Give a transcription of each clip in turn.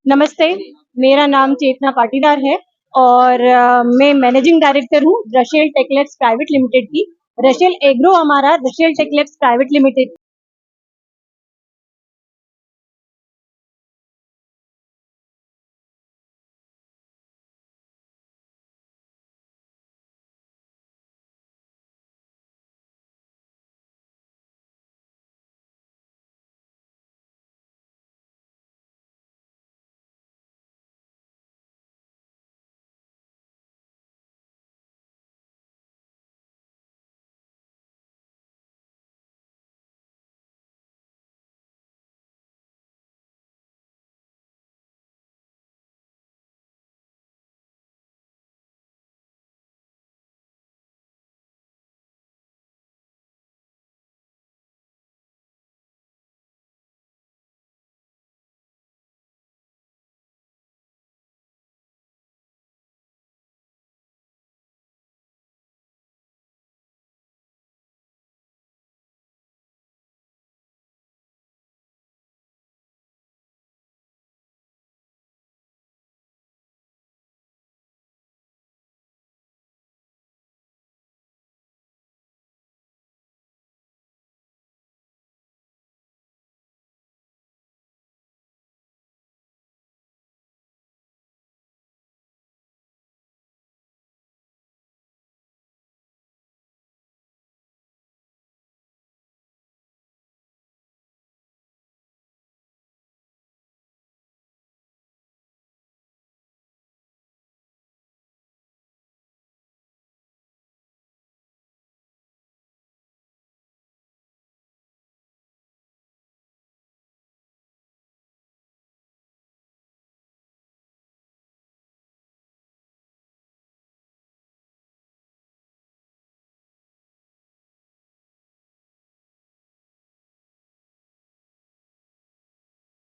नमस्ते, मेरा नाम चेतना पाटीदार है और मैं मैनेजिंग डायरेक्टर हूँ रशेल टेक्लेब्स प्राइवेट लिमिटेड की। रशेल एग्रो हमारा रशेल टेक्लेब्स प्राइवेट लिमिटेड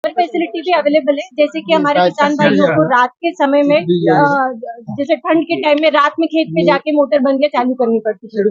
फैसिलिटी भी अवेलेबल है, जैसे कि हमारे किसान भाइयों को रात के समय में जैसे ठंड के टाइम में रात में खेत पे जाके मोटर बंद के चालू करनी पड़ती है।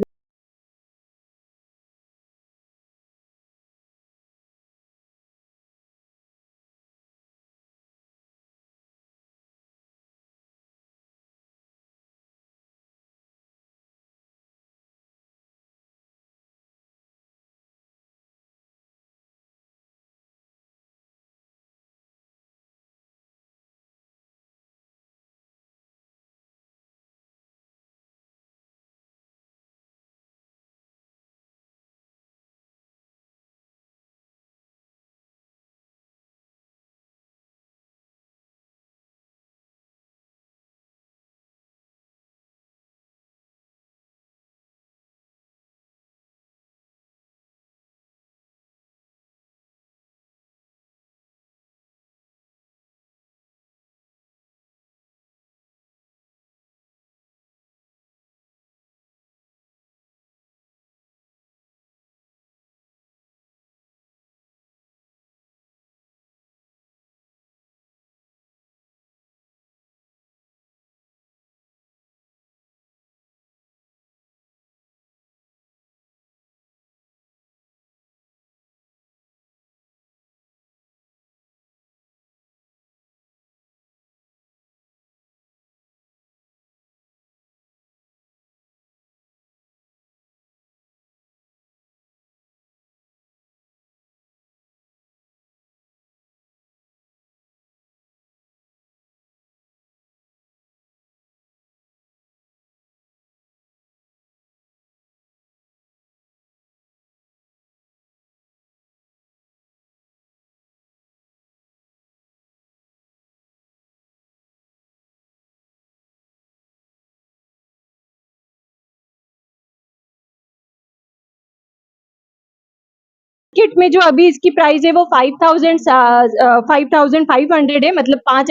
किट में जो अभी इसकी प्राइस है वो 5,500 है, मतलब 5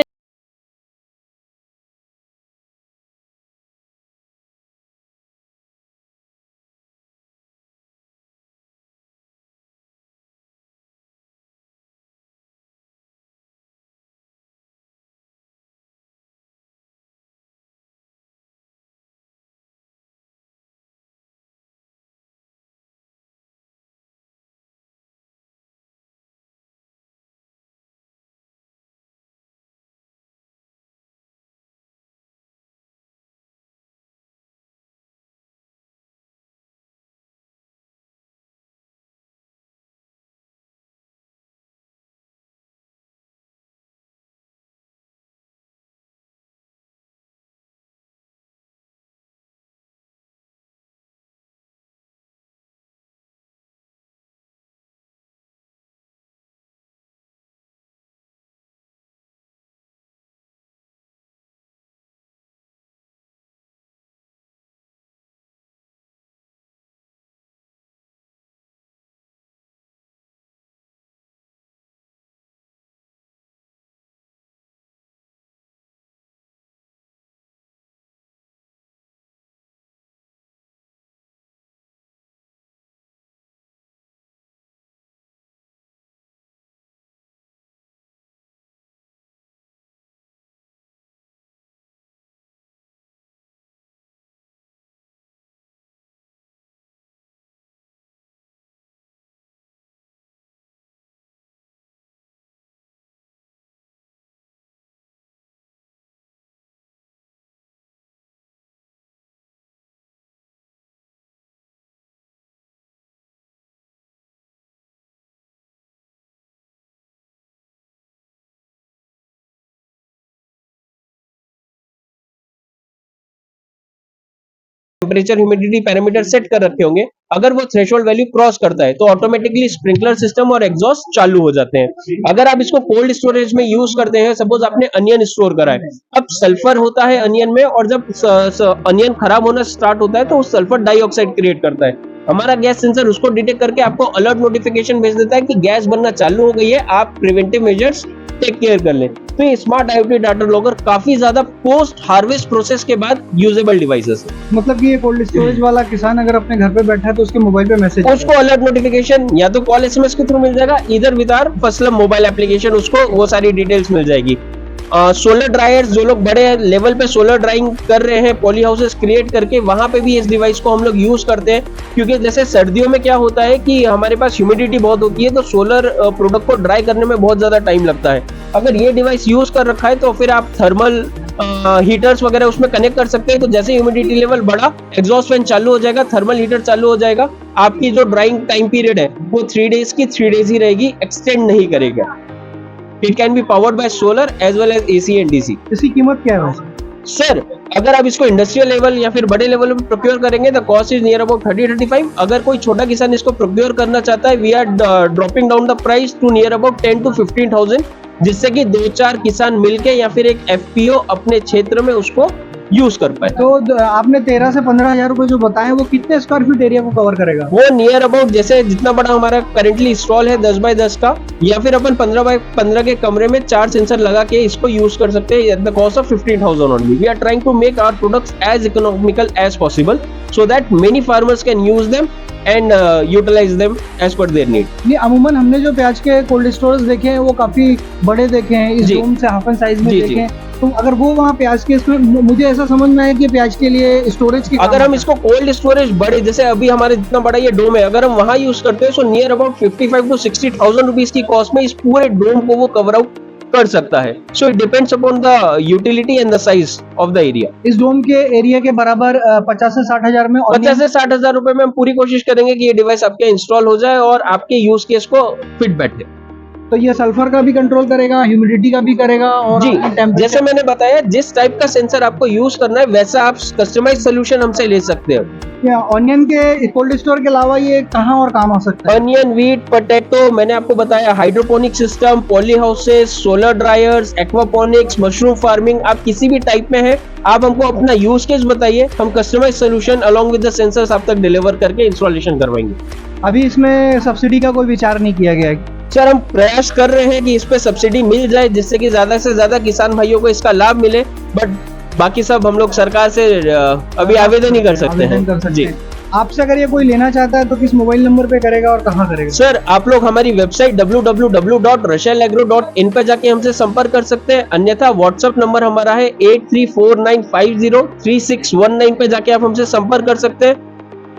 टेम्परेचर ह्यूमिडिटी पैरामीटर सेट कर रखे होंगे, अगर वो थ्रेशोल्ड वैल्यू क्रॉस करता है तो ऑटोमेटिकली स्प्रिंकलर सिस्टम और एग्जॉस्ट चालू हो जाते हैं। अगर आप इसको कोल्ड स्टोरेज में यूज करते हैं, सपोज आपने अनियन स्टोर करा है, अब सल्फर होता है अनियन में, और जब अनियन खराब होना स्टार्ट होता है तो वो सल्फर डाइऑक्साइड क्रिएट करता है। हमारा गैस सेंसर उसको डिटेक्ट करके आपको अलर्ट नोटिफिकेशन भेज देता है कि गैस बनना चालू हो गई है, आप प्रिवेंटिव मेजर्स टेक केयर कर लें। तो ये स्मार्ट IoT डाटा लॉगर काफी ज्यादा पोस्ट हार्वेस्ट प्रोसेस के बाद यूजेबल डिवाइसेस है। मतलब कि ये कोल्ड स्टोरेज वाला किसान अगर अपने घर पे बैठा है तो उसके मोबाइल पे मैसेज उसको अलर्ट नोटिफिकेशन या तो कॉल SMS के थ्रू मिल जाएगा, इधर विद आवर फसलम मोबाइल एप्लीकेशन उसको वो सारी डिटेल्स मिल जाएगी। सोलर ड्रायर्स, जो लोग बड़े लेवल पे सोलर ड्राइंग कर रहे हैं, पॉली हाउसेस क्रिएट करके, वहां पे भी इस डिवाइस को हम लोग यूज करते हैं। क्योंकि जैसे सर्दियों में क्या होता है कि हमारे पास ह्यूमिडिटी बहुत होती है, तो सोलर प्रोडक्ट को ड्राई करने में बहुत ज्यादा टाइम लगता है। अगर ये डिवाइस यूज कर रखा है तो फिर आप थर्मल हीटर्स वगैरह उसमें कनेक्ट कर सकते हैं। तो जैसे ह्यूमिडिटी लेवल बढ़ा, एग्जॉस्ट फैन चालू हो जाएगा, थर्मल हीटर चालू हो जाएगा। आपकी जो ड्राइंग टाइम पीरियड है वो 3 डेज की 3 डेज ही रहेगी, एक्सटेंड नहीं करेगा। It can be powered by solar as well as AC and DC। इसकी कीमत क्या है वैसे? सर, अगर आप इसको इंडस्ट्रियल लेवल या फिर बड़े लेवल पे प्रोक्योर करेंगे तो कॉस्ट इज नियर अबाउट 30-35। अगर कोई छोटा किसान इसको प्रोक्योर करना चाहता है, we are dropping down the price to near about 10 to 15,000, जिससे कि 2-4 किसान मिलके या फिर एक FPO अपने क्षेत्र में उसको यूज कर पाए। तो आपने 13 से 15 हजार रुपए जो बताए वो कितने स्क्वायर फीट एरिया को कवर करेगा? वो नियर अबाउट, जैसे जितना बड़ा हमारा करेंटली स्टॉल है 10x10 का, या फिर अपन 15x15 के कमरे में 4 सेंसर लगा के इसको यूज कर सकते हैं at the cost of 15,000 only. We are trying to make our products as economical as possible so that many farmers can use them and utilise them as per their need. ये अमूमन हमने जो प्याज के cold storage देखे हैं वो काफी बड़े देखे हैं, इस जी। डोम से हाफन साइज में जी, देखे जी। हैं। तो अगर वो वहाँ प्याज के इसमें मुझे ऐसा समझ में आया कि प्याज के लिए स्टोरेज की अगर हम इसको कोल्ड स्टोरेज बड़े, जैसे अभी हमारे जितना बड़ा ये डोम है, अगर हम वहां यूज करते हैं तो नियर अबाउट 55 to 60,000 रुपीज की कॉस्ट में इस पूरे डोम को वो कवर आउट कर सकता है। So it depends upon the utility and the size of the area. इस डोम के एरिया के बराबर 50 से 60 हजार में 50 से 60 हजार रुपए में हम पूरी कोशिश करेंगे कि ये डिवाइस आपके इंस्टॉल हो जाए और आपके यूज केस को फिट बैठे। तो ये सल्फर का भी कंट्रोल करेगा, ह्यूमिडिटी का भी करेगा और जी, टेम्परेचर। जैसे मैंने बताया, जिस टाइप का सेंसर आपको यूज करना है वैसा आप कस्टमाइज सोल्यूशन हमसे ले सकते हैं। ऑनियन के कोल्ड स्टोर के अलावा ये कहाँ और काम आ सकता है? अनियन, व्हीट, पोटैटो, मैंने आपको बताया, hydroponic system, poly houses, solar dryers, aquaponics, mushroom farming, आप किसी भी टाइप में है, आप हमको अपना यूज केस बताइए, हम customise solution along with the sensors आप तक डिलीवर करके इंस्टॉलेशन करवाएंगे। अभी इसमें सब्सिडी का कोई विचार नहीं किया गया है? सर, हम प्रयास कर रहे हैं कि इस पे सब्सिडी मिल जाए, जिससे कि ज्यादा से ज्यादा किसान भाइयों को इसका लाभ मिले, बट बाकी सब हम लोग सरकार से अभी आवेदन ही कर सकते आवेदन कर हैं। सकते जी हैं। आपसे अगर ये कोई लेना चाहता है तो किस मोबाइल नंबर पे करेगा और कहाँ करेगा? सर, आप लोग हमारी वेबसाइट www.rashelagro.in पे जाके हमसे संपर्क कर सकते हैं, अन्यथा व्हाट्सएप नंबर हमारा है 8349503619 पे जाके आप हमसे संपर्क कर सकते हैं,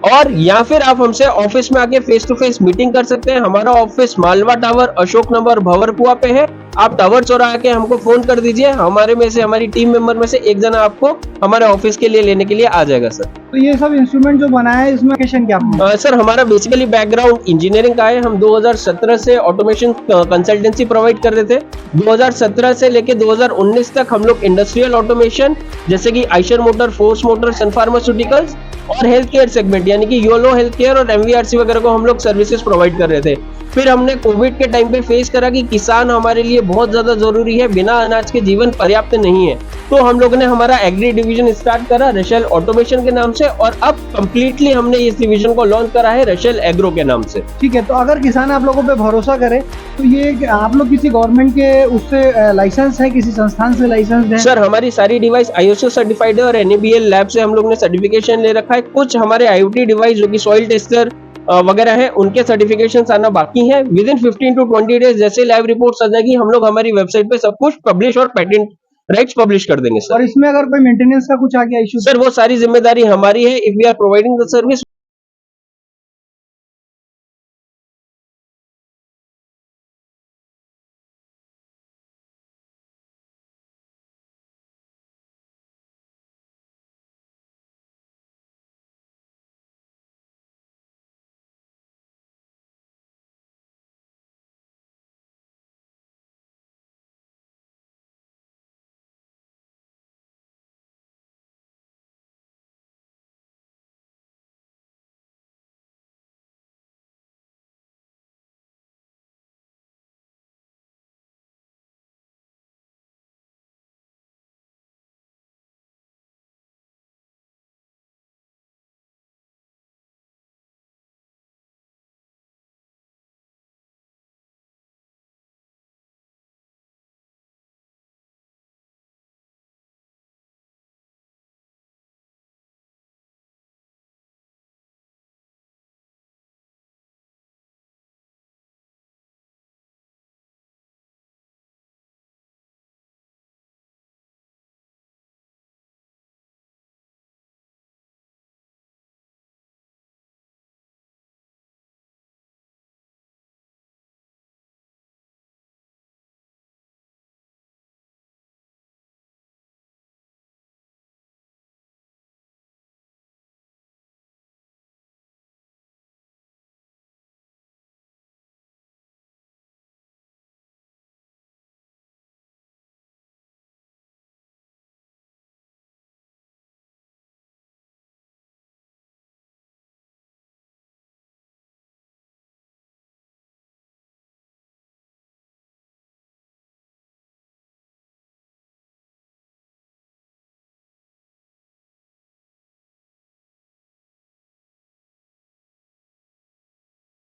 और या फिर आप हमसे ऑफिस में आके फेस टू फेस मीटिंग कर सकते हैं। हमारा ऑफिस मालवा टावर, अशोक नगर, भंवरकुआ पे है। आप टावर चौराहा के हमको फोन कर दीजिए, हमारे में से, हमारी टीम मेंबर में से एक जना आपको हमारे ऑफिस के लिए लेने के लिए आ जाएगा सर। तो ये सब इंस्ट्रूमेंट जो बनाया है इसमें लोकेशन क्या है? सर, हमारा बेसिकली बैकग्राउंड इंजीनियरिंग का है। हम 2017 से ऑटोमेशन कंसल्टेंसी प्रोवाइड कर रहे थे। 2017 से लेके 2019 तक हम लोग इंडस्ट्रियल ऑटोमेशन, जैसे कि आइशर मोटर, फोर्स मोटर, सन फार्मास्यूटिकल्स और हेल्थ केयर सेगमेंट, यानी कि योलो हेल्थ केयर और MVRC वगैरह को हम लोग सर्विसेज प्रोवाइड कर रहे थे। फिर हमने कोविड के टाइम पे फेस करा कि किसान हमारे लिए बहुत ज्यादा जरूरी है, बिना अनाज के जीवन पर्याप्त नहीं है, तो हम लोग ने हमारा एग्री डिवीजन स्टार्ट करा रेशेल ऑटोमेशन के नाम से, और अब कंप्लीटली हमने इस डिवीजन को लॉन्च करा है रेशेल एग्रो के नाम से। ठीक है, तो अगर किसान आप लोगों पे भरोसा करे तो ये आप लोग किसी गवर्नमेंट के उससे लाइसेंस है, किसी संस्थान से लाइसेंस है? सर, हमारी सारी डिवाइस ISO सर्टिफाइड है और NABL लैब से हम लोग ने सर्टिफिकेशन ले रखा है। कुछ हमारे IoT डिवाइस जो कि सॉइल टेस्टर वगैरह है, उनके सर्टिफिकेशन आना बाकी है। विद इन 15 to 20 डेज जैसे लैब रिपोर्ट आ जाएगी, हम लोग हमारी वेबसाइट पे सब कुछ पब्लिश और पेटेंट राइट्स पब्लिश कर देंगे सर। और इसमें अगर कोई मेंटेनेंस का कुछ आ गया इशू? सर, वो सारी जिम्मेदारी हमारी है। If we are providing the service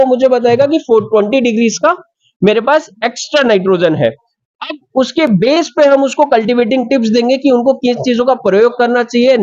वो मुझे बताएगा कि 420 डिग्रीज का मेरे पास एक्स्ट्रा नाइट्रोजन है। अब उसके बेस पे हम उसको कल्टीवेटिंग टिप्स देंगे कि उनको किस चीजों का प्रयोग करना चाहिए।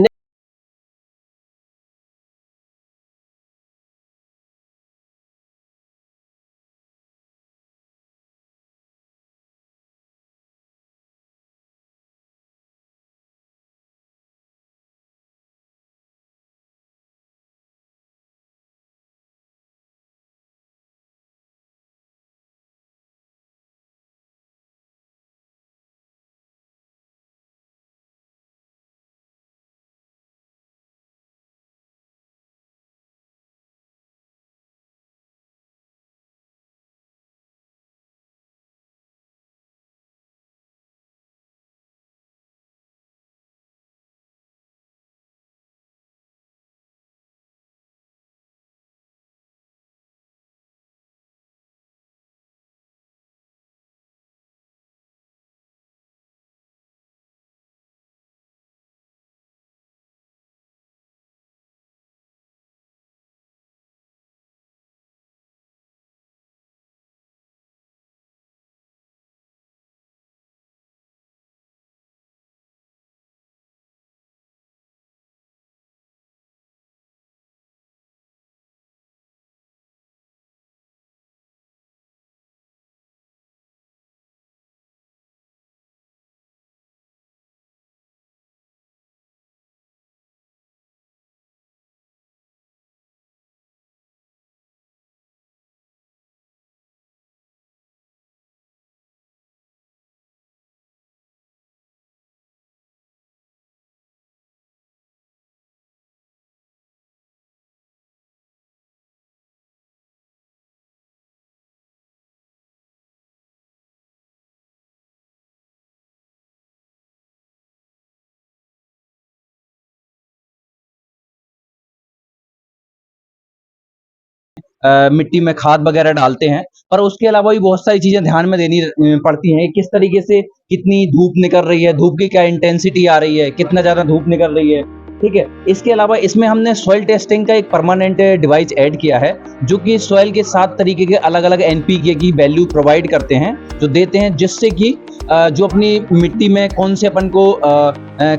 मिट्टी में खाद वगैरह डालते हैं, पर उसके अलावा भी बहुत सारी चीजें ध्यान में देनी पड़ती हैं। किस तरीके से कितनी धूप निकल रही है, धूप की क्या इंटेंसिटी आ रही है, कितना ज्यादा धूप निकल रही है, ठीक है। इसके अलावा इसमें हमने सॉइल टेस्टिंग का एक परमानेंट डिवाइस ऐड किया है, जो कि सॉइल के 7 तरीके के अलग अलग एनपीके की वैल्यू प्रोवाइड करते हैं, जो देते हैं, जिससे कि जो अपनी मिट्टी में कौन से अपन को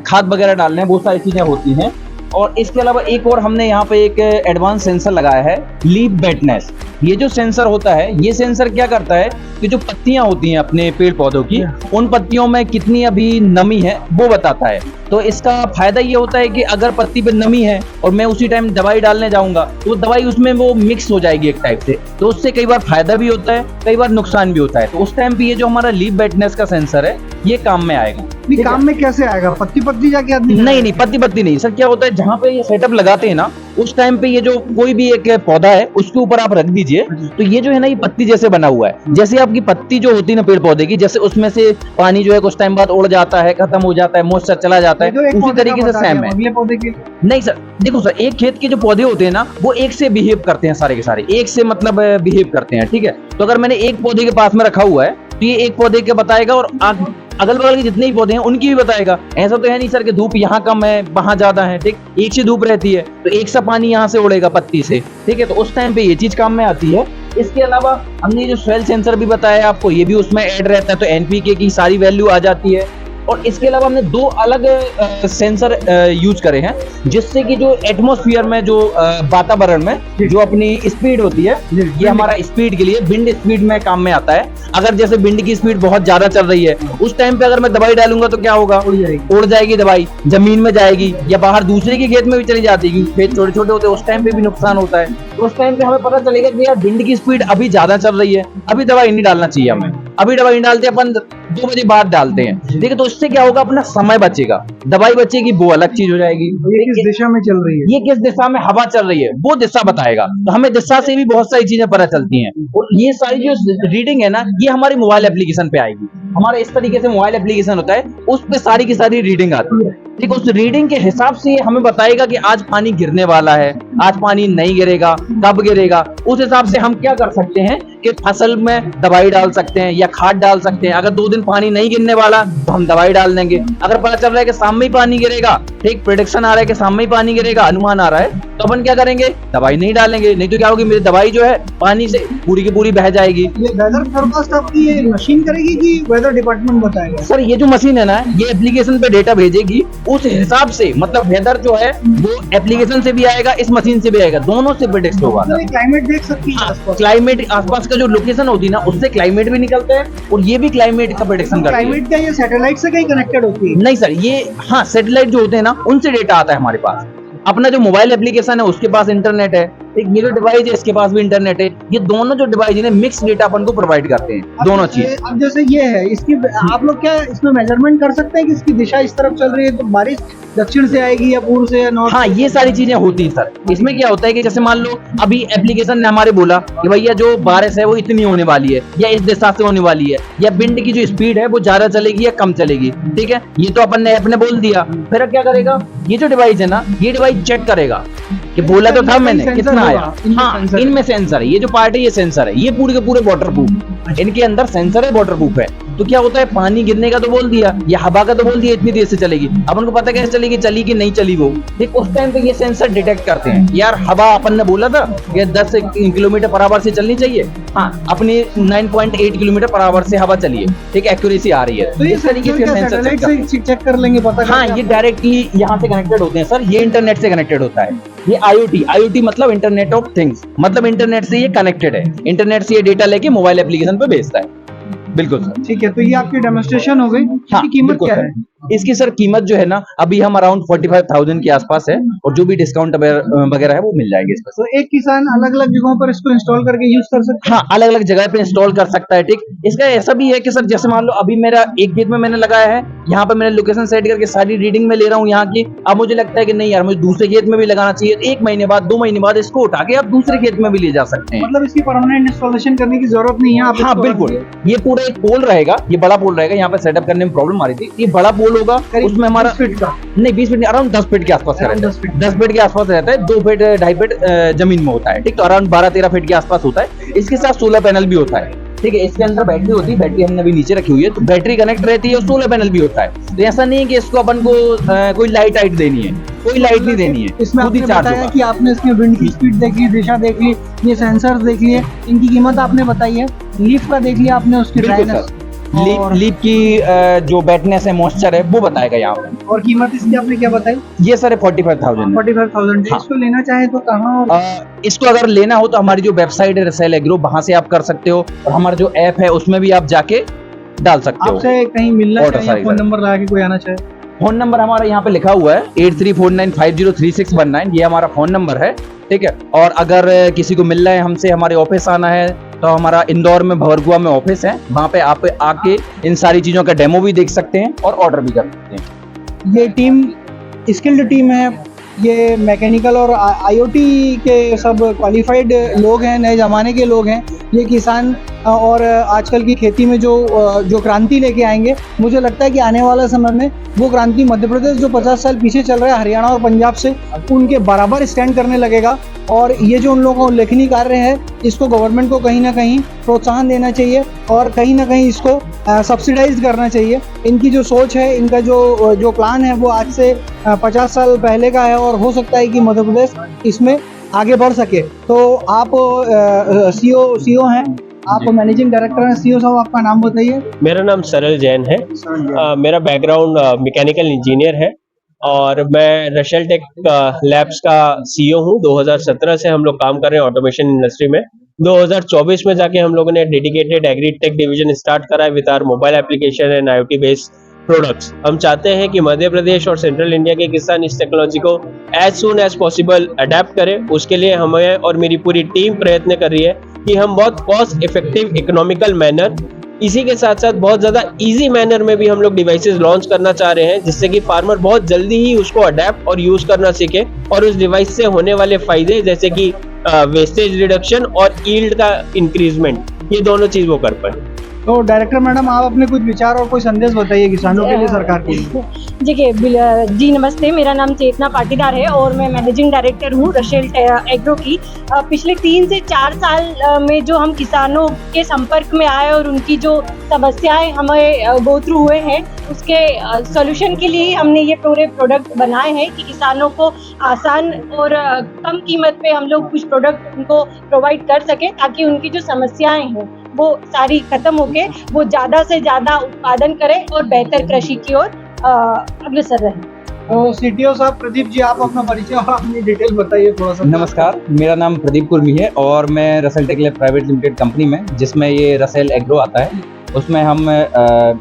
खाद वगैरह डालने हैं, वो सारी चीजें होती हैं। और इसके अलावा एक और हमने यहाँ पे एक एडवांस सेंसर लगाया है, लीफ वेटनेस। ये जो सेंसर होता है, ये सेंसर क्या करता है कि जो पत्तियां होती हैं अपने पेड़ पौधों की, उन पत्तियों में कितनी अभी नमी है वो बताता है। तो इसका फायदा ये होता है कि अगर पत्ती पे नमी है और मैं उसी टाइम दवाई डालने जाऊंगा, तो दवाई उसमें वो मिक्स हो जाएगी एक टाइप से, तो उससे कई बार फायदा भी होता है, कई बार नुकसान भी होता है। तो उस टाइम पे ये जो हमारा लीफ वेटनेस का सेंसर है, ये काम में आएगा। काम में कैसे आएगा? पत्ती पत्ती जाके आदमी नहीं, पत्ती नहीं सर। क्या होता है, जहाँ पे ये सेटअप लगाते हैं ना, उस टाइम पे ये जो कोई भी एक पौधा है उसके ऊपर आप रख दीजिए, तो ये जो है ना, ये पत्ती जैसे बना हुआ है। जैसे आपकी पत्ती जो होती है ना पेड़ पौधे की, जैसे उसमें से पानी जो है कुछ टाइम बाद उड़ जाता है, खत्म हो जाता है, मॉइस्चर चला जाता है, उसी तरीके से सेम है। अगले पौधे के नहीं सर, देखो सर, एक खेत के जो पौधे होते हैं ना, वो एक से बिहेव करते हैं, सारे के सारे एक से मतलब बिहेव करते हैं, ठीक है। तो अगर मैंने एक पौधे के पास में रखा हुआ है, तो ये एक पौधे के बताएगा और अगल बगल के जितने भी पौधे हैं उनकी भी बताएगा। ऐसा तो है नहीं सर कि धूप यहाँ कम है वहां ज्यादा है, ठीक, एक से धूप रहती है तो एक सा पानी यहाँ से उड़ेगा पत्ती से, ठीक है। तो उस टाइम पे ये चीज काम में आती है। इसके अलावा हमने जो सॉइल सेंसर भी बताया आपको, ये भी उसमें ऐड रहता है, तो एनपीके की सारी वैल्यू आ जाती है। और इसके अलावा हमने 2 अलग सेंसर यूज करे हैं, जिससे कि जो एटमॉस्फेयर में जो वातावरण में जो अपनी स्पीड होती है, ये हमारा स्पीड के लिए विंड स्पीड में काम में आता है। अगर जैसे विंड की स्पीड बहुत ज्यादा चल रही है, उस टाइम पे अगर मैं दवाई डालूंगा तो क्या होगा, उड़ जाएगी दवाई, जमीन में जाएगी या बाहर दूसरे के खेत में भी चली जाती है। खेत छोटे छोटे होते हैं, उस टाइम पे भी नुकसान होता है। तो उस टाइम पे हमें पता चलेगा कि यार विंड की स्पीड अभी ज्यादा चल रही है, अभी दवाई नहीं डालना चाहिए हमें, अभी दवाई नहीं डालते, अपन 2 बजे बाद डालते हैं, ठीक है। तो इससे क्या होगा, अपना समय बचेगा, दवाई बचेगी, वो अलग चीज हो जाएगी। ये किस दिशा में चल रही है, ये किस दिशा में हवा चल रही है, वो दिशा बताएगा। तो हमें दिशा से भी बहुत सारी चीजें पता चलती हैं। और ये सारी जो रीडिंग है ना, ये हमारी मोबाइल एप्लीकेशन पे आएगी। हमारा इस तरीके से मोबाइल एप्लीकेशन होता है, उस पे सारी की सारी रीडिंग आती है, ठीक। उस रीडिंग के हिसाब से हमें बताएगा कि आज पानी गिरने वाला है, आज पानी नहीं गिरेगा, कब गिरेगा। उस हिसाब से हम क्या कर सकते हैं कि फसल में दवाई डाल सकते हैं या खाद डाल सकते हैं। अगर 2 दिन पानी नहीं गिरने वाला तो हम दवाई डाल देंगे। अगर पता चल रहा है कि शाम में ही पानी गिरेगा, ठीक प्रेडिक्शन आ रहा है कि शाम में ही पानी गिरेगा, अनुमान आ रहा है, तो अपन क्या करेंगे, दवाई नहीं डालेंगे। नहीं तो क्या होगी, मेरी दवाई जो है पानी से पूरी की पूरी बह जाएगी। ये वेदर फोरकास्ट आपकी ये मशीन करेगी कि वेदर डिपार्टमेंट बताएगा? सर ये जो मशीन है ना, ये एप्लीकेशन पे डेटा भेजेगी, उस हिसाब से मतलब वेदर जो है वो एप्लीकेशन से भी आएगा, इस मशीन से भी आएगा, दोनों से प्रेडिक्ट होगा। क्लाइमेट देख सकती है आसपास? क्लाइमेट आसपास का जो लोकेशन होती है ना, उससे क्लाइमेट भी निकलता है और ये भी क्लाइमेट का प्रेडिक्शन करती है। क्लाइमेट का ये सैटेलाइट से कहीं कनेक्टेड होती है? नहीं सर, ये हाँ सैटेलाइट जो होते हैं ना, उनसे डेटा आता है हमारे पास। अपना जो मोबाइल एप्लीकेशन है उसके पास इंटरनेट है, एक ये जो डिवाइस है इसके पास भी इंटरनेट है। ये दोनों जो डिवाइस है मिक्स डेटा अपन को प्रोवाइड करते हैं, दोनों चीज। अब जैसे ये है, इसकी आप लोग क्या इसमें मेजरमेंट कर सकते हैं कि इसकी दिशा इस तरफ चल रही है तो बारिश दक्षिण से आएगी या पूर्व से या नॉर्थ? हाँ, ये सारी चीजें होती है सर। इसमें क्या होता है कि जैसे मान लो अभी एप्लीकेशन ने हमारे बोला कि भैया जो बारिश है वो इतनी होने वाली है या इस दिशा से होने वाली है, या विंड की जो स्पीड है वो ज्यादा चलेगी या कम चलेगी, ठीक है, ये तो अपन ने ऐप ने बोल दिया। फिर क्या करेगा, ये जो डिवाइस है ना, ये डिवाइस चेक करेगा कि बोला तो था मैंने, कितना आया। हाँ, इनमें सेंसर है, ये जो पार्ट है ये सेंसर है, ये पूरे के पूरे वाटर प्रूफ, इनके अंदर सेंसर है, वाटर प्रूफ है। तो क्या होता है, पानी गिरने का तो बोल दिया या हवा का तो बोल दिया इतनी देर से चलेगी, अपन को पता कैसे चलेगी, चली कि नहीं चली वो, ठीक। उस टाइम पे ये सेंसर डिटेक्ट करते हैं, यार हवा अपन ने बोला था कि 10 किलोमीटर पर आवर से चलनी चाहिए, हाँ अपनी 9.8 किलोमीटर पर आवर से हवा चलिए, ठीक, एक्यूरेसी आ रही है। तो ये इस तरीके से सेंसर चेक कर लेंगे, पता हाँ, ये डायरेक्टली यहाँ से कनेक्टेड होते हैं सर, ये इंटरनेट से कनेक्टेड होता है। ये IoT मतलब इंटरनेट ऑफ थिंग्स, मतलब इंटरनेट से ये कनेक्टेड है, इंटरनेट से ये डेटा लेके मोबाइल एप्लीकेशन पे भेजता है। बिल्कुल सर, ठीक है। तो ये आपकी डेमोन्स्ट्रेशन हो गई। हाँ, इसकी कीमत क्या है? इसकी सर कीमत जो है ना, अभी हम अराउंड 45,000 के आसपास है, और जो भी डिस्काउंट वगैरह है वो मिल जाएगी इसमें। तो एक किसान अलग अलग जगहों पर इसको इंस्टॉल करके यूज कर सकते हाँ, अलग अलग जगह पे इंस्टॉल कर सकता है, ठीक। इसका ऐसा भी है कि सर जैसे मान लो अभी मेरा एक खेत में मैंने लगाया है, यहाँ पर मैंने लोकेशन सेट करके सारी रीडिंग में ले रहा हूँ यहाँ की। अब मुझे लगता है कि नहीं यार, मुझे दूसरे खेत में भी लगाना चाहिए, 1 महीने बाद 2 महीने बाद इसको उठा के आप दूसरे खेत में भी ले जा सकते हैं। मतलब इसकी परमानेंट इंस्टॉलेशन करने की जरूरत नहीं है। आप हाँ बिल्कुल, ये पूरा एक पोल रहेगा, ये बड़ा पोल रहेगा, यहाँ पे सेटअप करने में प्रॉब्लम आ रही थी। ये बड़ा पोल होगा, उसमें हमारा 20 फीट का नहीं 20 फीट, अराउंड 10 फीट के आसपास का रहता है, 10 फीट के आसपास रहता है, 2 फीट 2.5 फीट जमीन में होता है, ठीक। तो अराउंड 12-13 फीट के आसपास होता है। इसके साथ सोलर पैनल भी होता है, ठीक है। इसके अंदर बैटरी होती है, बैटरी हमने अभी नीचे रखी हुई है, तो बैटरी कनेक्ट रहती है और सोलर पैनल भी होता है। तो ऐसा नहीं है कि इसको अपन को कोई लाइट देनी है, कोई लाइट नहीं देनी है, इसमें खुद ही आपने चार्ज बताया होगा। कि आपने इसमें विंड की स्पीड देख ली, दिशा देख ली, ये सेंसर देख लिए, इनकी कीमत आपने बताई है, लीफ का देख लिया आपने, उसकी बिल्कुल ड्राइनेस सर, लीप की जो वेटनेस है, मॉइस्चर है, वो बताएगा यहाँ पे। और कीमत इसकी आपने क्या बताई? ये सर 45,000। 45,000। हाँ। इसको लेना चाहे तो कहाँ? और इसको अगर लेना हो तो हमारी जो वेबसाइट है रसेल एग्रो, वहां से आप कर सकते हो, और हमारा जो ऐप है उसमें भी आप जाके डाल सकते हो। आपसे कहीं मिलना Order चाहिए, size फोन है। नंबर लगा के कोई आना चाहे? फोन नंबर हमारा यहाँ पे लिखा हुआ है 8349503619, ये हमारा फोन नंबर है, ठीक है। और अगर किसी को मिलना है हमसे, हमारे ऑफिस आना है, तो हमारा इंदौर में भवरगुआ में ऑफिस है, वहाँ पे आप आके इन सारी चीज़ों का डेमो भी देख सकते हैं और ऑर्डर भी कर सकते हैं। ये टीम स्किल्ड टीम है, ये मैकेनिकल और IoT के सब क्वालिफाइड लोग हैं, नए ज़माने के लोग हैं। ये किसान और आजकल की खेती में जो क्रांति लेके आएंगे, मुझे लगता है कि आने वाला समय में वो क्रांति मध्य प्रदेश जो 50 साल पीछे चल रहा है हरियाणा और पंजाब से, उनके बराबर स्टैंड करने लगेगा। और ये जो उन लोगों का उल्लेखनीय कार्य है, इसको गवर्नमेंट को कहीं ना कहीं प्रोत्साहन देना चाहिए और कहीं ना कहीं इसको सब्सिडाइज करना चाहिए। इनकी जो सोच है, इनका जो प्लान है, वो आज से 50 साल पहले का है, और हो सकता है कि मध्य प्रदेश इसमें आगे बढ़ सके। तो आप सीईओ हैं, आप मैनेजिंग डायरेक्टर हैं। सीईओ साहब, आपका नाम बताइए। मेरा नाम सरल जैन है। मेरा बैकग्राउंड मैकेनिकल इंजीनियर है और मैं रशेल टेक लैब्स का सीईओ हूँ। 2017 से हम लोग काम कर रहे हैं ऑटोमेशन इंडस्ट्री में। 2024 में जाके हम लोगों ने dedicated agri tech division start करा है with our mobile application and IoT based products. हम चाहते हैं कि मध्य प्रदेश और सेंट्रल इंडिया के किसान इस टेक्नोलॉजी को as soon as possible adopt करें। उसके लिए हमें और मेरी पूरी टीम प्रयत्न कर रही है कि हम बहुत कॉस्ट इफेक्टिव इकोनॉमिकल मैनर, इसी के साथ साथ बहुत ज़्यादा इजी मैनर में भी हम लोग डिवाइसेस लॉन्च करना चाह रहे हैं, जिससे कि फार्मर बहुत जल्दी ही उसको अडेप्ट और यूज़ करना सीखे और उस डिवाइस से होने वाले फ़ायदे जैसे कि वेस्टेज रिडक्शन और यील्ड का इंक्रीजमेंट, ये दोनों चीज़ वो कर पाए। तो डायरेक्टर मैडम, आप अपने कुछ विचार और कोई संदेश बताइए किसानों के लिए, सरकार के लिए। देखिए जी नमस्ते, मेरा नाम चेतना पाटीदार है और मैं मैनेजिंग डायरेक्टर हूँ रशेल एग्रो की। पिछले 3 से 4 साल में जो हम किसानों के संपर्क में आए और उनकी जो समस्याएं हमें गो थ्रू हुए हैं, उसके सॉल्यूशन के लिए हमने ये पूरे प्रोडक्ट बनाए हैं कि किसानों को आसान और कम कीमत पे हम लोग कुछ प्रोडक्ट उनको प्रोवाइड कर सकें, ताकि उनकी जो समस्याएं हैं वो सारी खत्म होके वो ज़्यादा से ज़्यादा उत्पादन करें और बेहतर कृषि की ओर अग्रसर रहें। तो सीटीओ साहब प्रदीप जी, आप अपना परिचय और अपनी डिटेल बताइए थोड़ा सा। नमस्कार, मेरा नाम प्रदीप कुर्मी है और मैं रसेल टेक्लेब्स प्राइवेट लिमिटेड कंपनी में, जिसमें ये रसेल एग्रो आता है, उसमें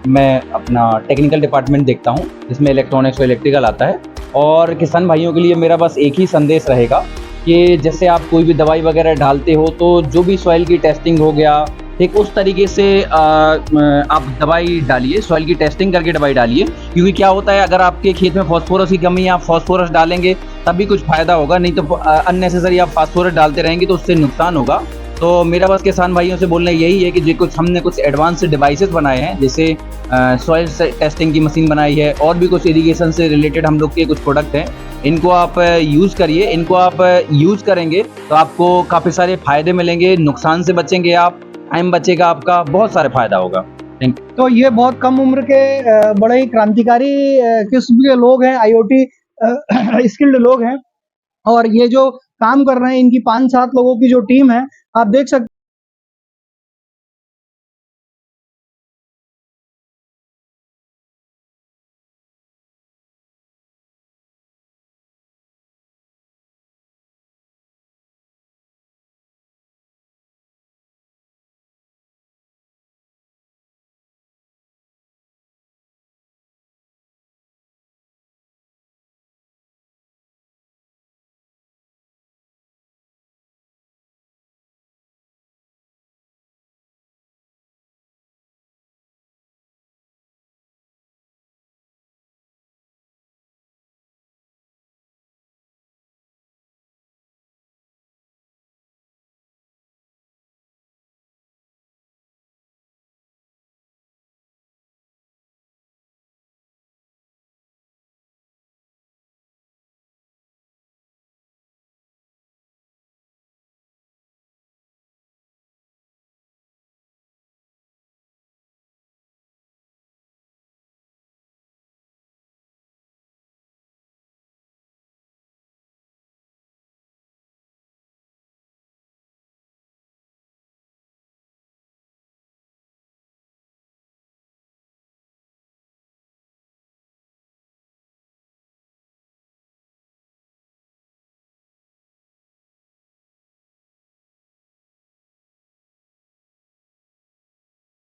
मैं अपना टेक्निकल डिपार्टमेंट देखता हूँ, जिसमें इलेक्ट्रॉनिक्स और इलेक्ट्रिकल आता है। और किसान भाइयों के लिए मेरा बस एक ही संदेश रहेगा कि जैसे आप कोई भी दवाई वगैरह डालते हो, तो जो भी सॉइल की टेस्टिंग हो गया, ठीक उस तरीके से आप दवाई डालिए, सॉइल की टेस्टिंग करके दवाई डालिए। क्योंकि क्या होता है, अगर आपके खेत में फास्फोरस की कमी है, आप फास्फोरस डालेंगे तभी कुछ फायदा होगा, नहीं तो अननेसेसरी आप फास्फोरस डालते रहेंगे तो उससे नुकसान होगा। तो मेरा बस किसान भाइयों से बोलना यही है कि जो कुछ हमने कुछ एडवांस डिवाइसेस बनाए हैं, जैसे सॉइल टेस्टिंग की मशीन बनाई है और भी कुछ इरिगेशन से रिलेटेड हम लोग के कुछ प्रोडक्ट हैं, इनको आप यूज़ करिए। इनको आप यूज़ करेंगे तो आपको काफ़ी सारे फायदे मिलेंगे, नुकसान से बचेंगे आप, टाइम बचेगा आपका, बहुत सारे फायदा होगा। Thank you. तो ये बहुत कम उम्र के बड़े ही क्रांतिकारी किस्म के लोग हैं, आईओटी स्किल्ड लोग हैं, और ये जो काम कर रहे हैं, इनकी 5-7 लोगों की जो टीम है, आप देख सकते